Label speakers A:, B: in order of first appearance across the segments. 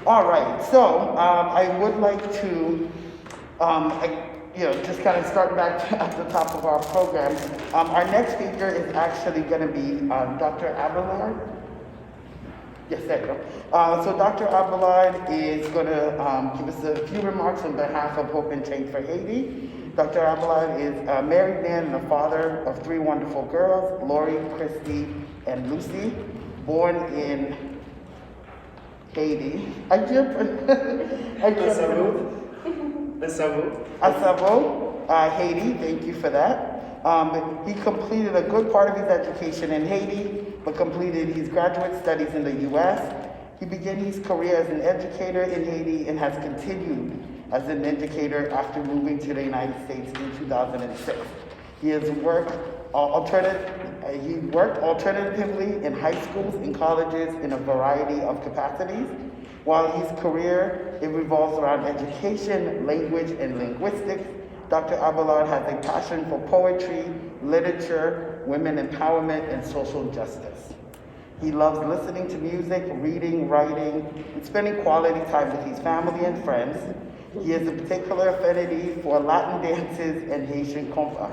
A: All right, so I would like to, just kind of start back at the top of our program. Our next speaker is actually going to be Dr. Abelard. Yes, there you go. So Dr. Abelard is going to give us a few remarks on behalf of Hope and Change for Haiti. Dr. Abelard is a married man and the father of three wonderful girls, Lori, Christy, and Lucy, born in Haiti. Asavo, Haiti. Thank you for that. He completed a good part of his education in Haiti, but completed his graduate studies in the U.S. He began his career as an educator in Haiti and has continued as an educator after moving to the United States in 2006. He has worked alternatively in high schools and colleges in a variety of capacities. While his career revolves around education, language, and linguistics, Dr. Abelard has a passion for poetry, literature, women empowerment, and social justice. He loves listening to music, reading, writing, and spending quality time with his family and friends. He has a particular affinity for Latin dances and Haitian compa.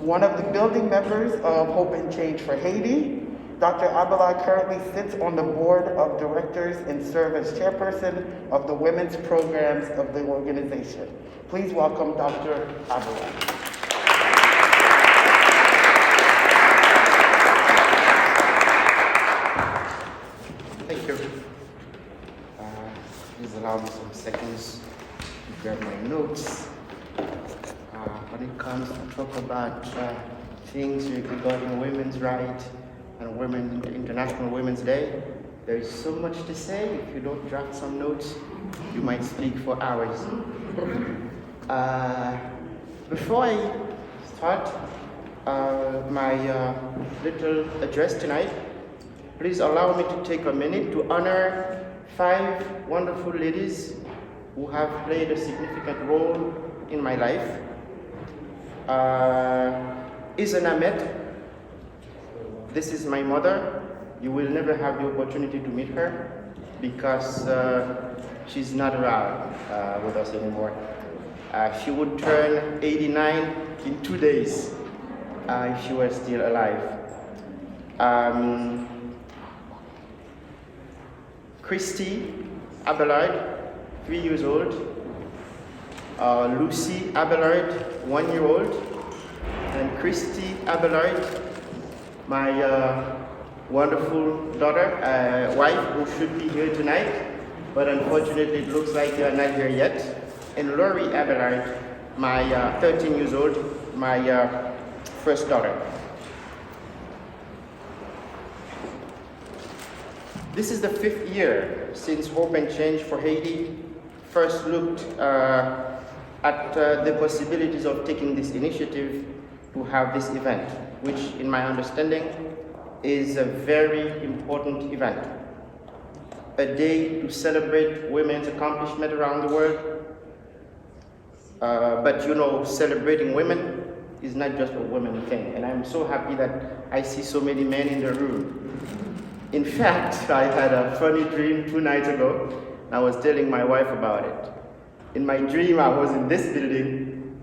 A: One of the building members of Hope and Change for Haiti, Dr. Abelard currently sits on the board of directors and serves as chairperson of the women's programs of the organization. Please welcome Dr. Abelard.
B: Thank you. Please allow me some seconds to grab my notes. When it comes to talk about things regarding women's rights and International Women's Day, there is so much to say. If you don't draft some notes, you might speak for hours. Before I start my little address tonight, please allow me to take a minute to honor 5 wonderful ladies who have played a significant role in my life. Isana Met, this is my mother. You will never have the opportunity to meet her because she's not around with us anymore. She would turn 89 in 2 days if she were still alive. Christy Abelard, 3 years old. Lucy Abelard, 1 year old. And Christy Abelard, my wonderful daughter, wife, who should be here tonight, but unfortunately it looks like they are not here yet. And Lori Abelard, my 13 years old, my first daughter. This is the 5th year since Hope and Change for Haiti first looked at the possibilities of taking this initiative to have this event, which in my understanding is a very important event. A day to celebrate women's accomplishment around the world. But you know, celebrating women is not just a women thing. And I'm so happy that I see so many men in the room. In fact, I had a funny dream 2 nights ago. I was telling my wife about it. In my dream, I was in this building,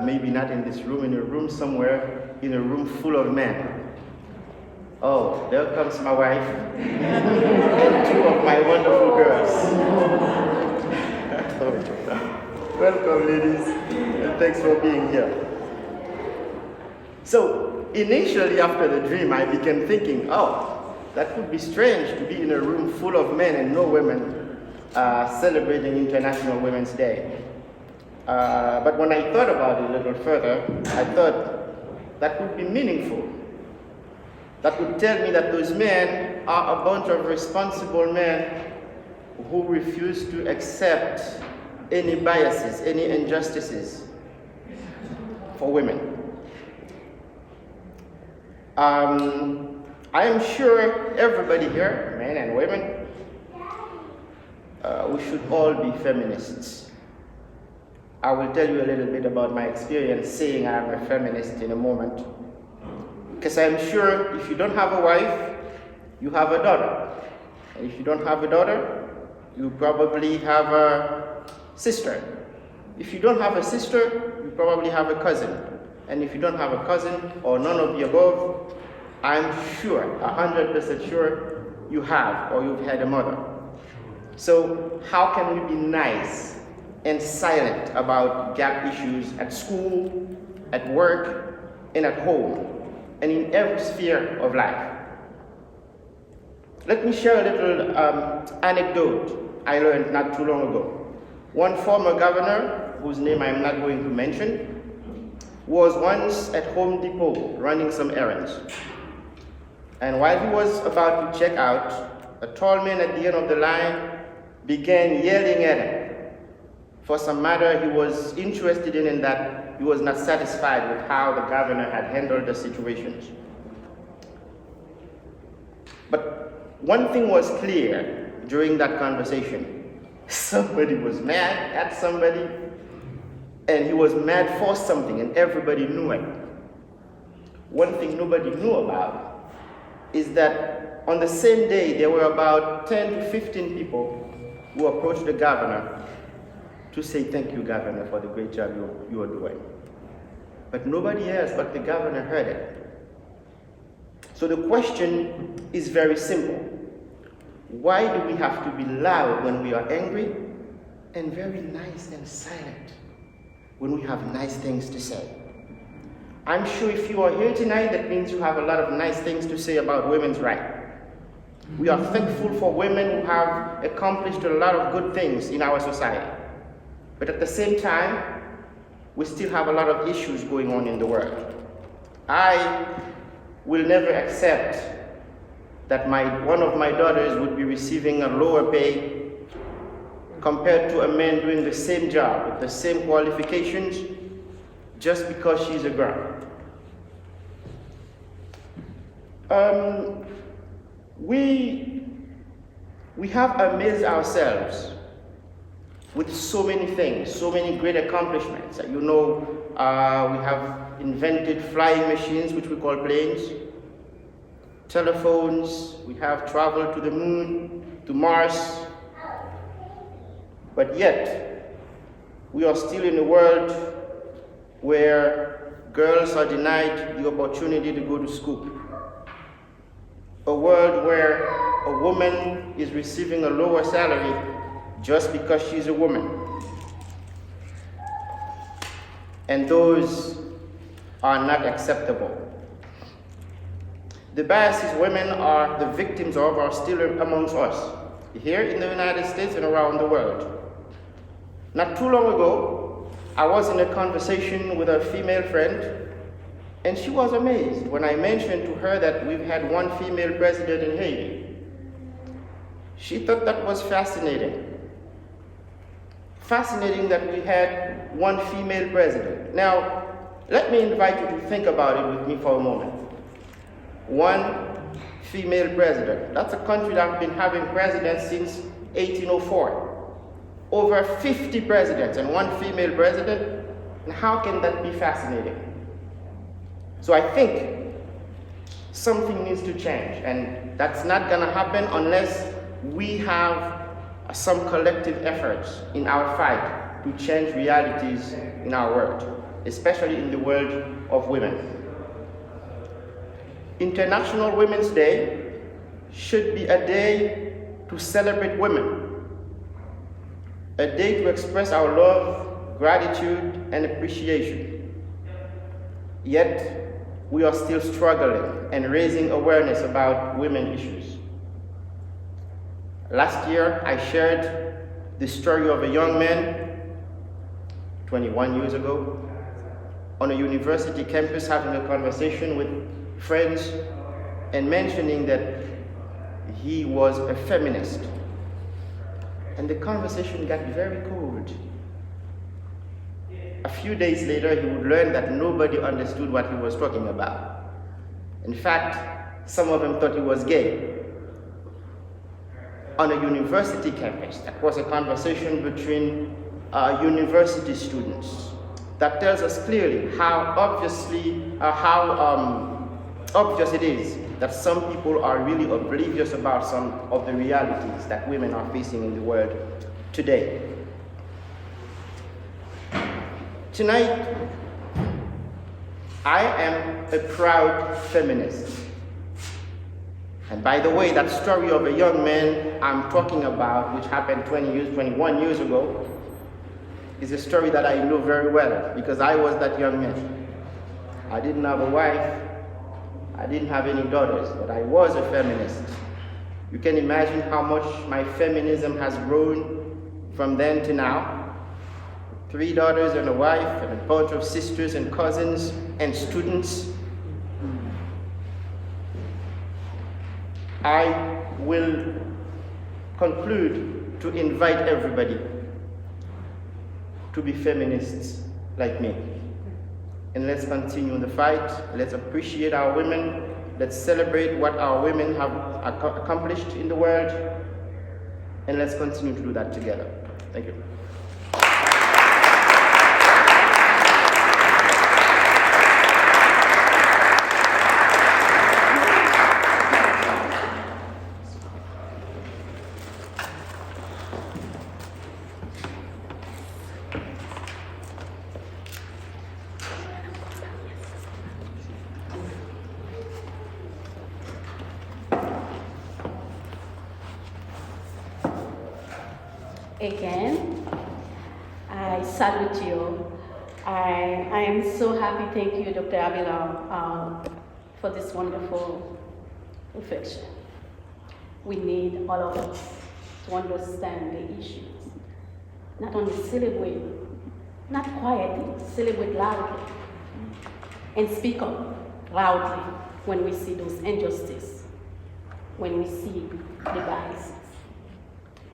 B: maybe not in this room, in a room somewhere, in a room full of men. Oh, there comes my wife and 2 of my wonderful girls. Welcome, ladies, and thanks for being here. So, initially after the dream, I began thinking, oh, that would be strange to be in a room full of men and no women celebrating International Women's Day. But when I thought about it a little further, I thought that would be meaningful. That would tell me that those men are a bunch of responsible men who refuse to accept any biases, any injustices for women. I am sure everybody here, men and women, we should all be feminists. I will tell you a little bit about my experience saying I'm a feminist in a moment. Because I'm sure if you don't have a wife, you have a daughter. And if you don't have a daughter, You probably have a sister. If you don't have a sister, you probably have a cousin. And if you don't have a cousin or none of the above, I'm sure, 100% sure, you have or you've had a mother. So how can we be nice and silent about gap issues at school, at work, and at home, and in every sphere of life? Let me share a little anecdote I learned not too long ago. One former governor, whose name I'm not going to mention, was once at Home Depot running some errands. And while he was about to check out, a tall man at the end of the line began yelling at him for some matter he was interested in, and that he was not satisfied with how the governor had handled the situations. But one thing was clear during that conversation. Somebody was mad at somebody, and he was mad for something, and everybody knew it. One thing nobody knew about is that on the same day, there were about 10 to 15 people who approached the governor to say, "Thank you, Governor, for the great job you are doing." But nobody else but the governor heard it. So the question is very simple. Why do we have to be loud when we are angry and very nice and silent when we have nice things to say? I'm sure if you are here tonight, that means you have a lot of nice things to say about women's rights. We are thankful for women who have accomplished a lot of good things in our society. But at the same time, we still have a lot of issues going on in the world. I will never accept that one of my daughters would be receiving a lower pay compared to a man doing the same job with the same qualifications just because she's a girl. We have amazed ourselves with so many things, so many great accomplishments. You know, we have invented flying machines, which we call planes, telephones, we have traveled to the moon, to Mars, but yet we are still in a world where girls are denied the opportunity to go to school. A world where a woman is receiving a lower salary just because she's a woman. And those are not acceptable. The biases women are the victims of are still amongst us, here in the United States and around the world. Not too long ago, I was in a conversation with a female friend, and she was amazed when I mentioned to her that we've had one female president in Haiti. She thought that was fascinating. Fascinating that we had one female president. Now, let me invite you to think about it with me for a moment. One female president. That's a country that's been having presidents since 1804. Over 50 presidents and one female president. And how can that be fascinating? So I think something needs to change, and that's not going to happen unless we have some collective efforts in our fight to change realities in our world, especially in the world of women. International Women's Day should be a day to celebrate women, a day to express our love, gratitude, and appreciation. Yet, we are still struggling and raising awareness about women issues. Last year, I shared the story of a young man, 21 years ago, on a university campus having a conversation with friends and mentioning that he was a feminist. And the conversation got very cold. A few days later, he would learn that nobody understood what he was talking about. In fact, some of them thought he was gay. On a university campus, that was a conversation between university students. That tells us clearly how obvious it is that some people are really oblivious about some of the realities that women are facing in the world today. Tonight, I am a proud feminist. And by the way, that story of a young man I'm talking about, which happened 21 years ago, is a story that I know very well because I was that young man. I didn't have a wife, I didn't have any daughters, but I was a feminist. You can imagine how much my feminism has grown from then to now. 3 daughters and a wife and a bunch of sisters and cousins and students. I will conclude to invite everybody to be feminists like me. And let's continue the fight. Let's appreciate our women. Let's celebrate what our women have accomplished in the world. And let's continue to do that together. Thank you.
C: Again, I salute you. I am so happy. Thank you, Dr. Abelard, for this wonderful reflection. We need all of us to understand the issues. Not only celebrate, not quietly, celebrate loudly, and speak up loudly when we see those injustices, when we see the bias.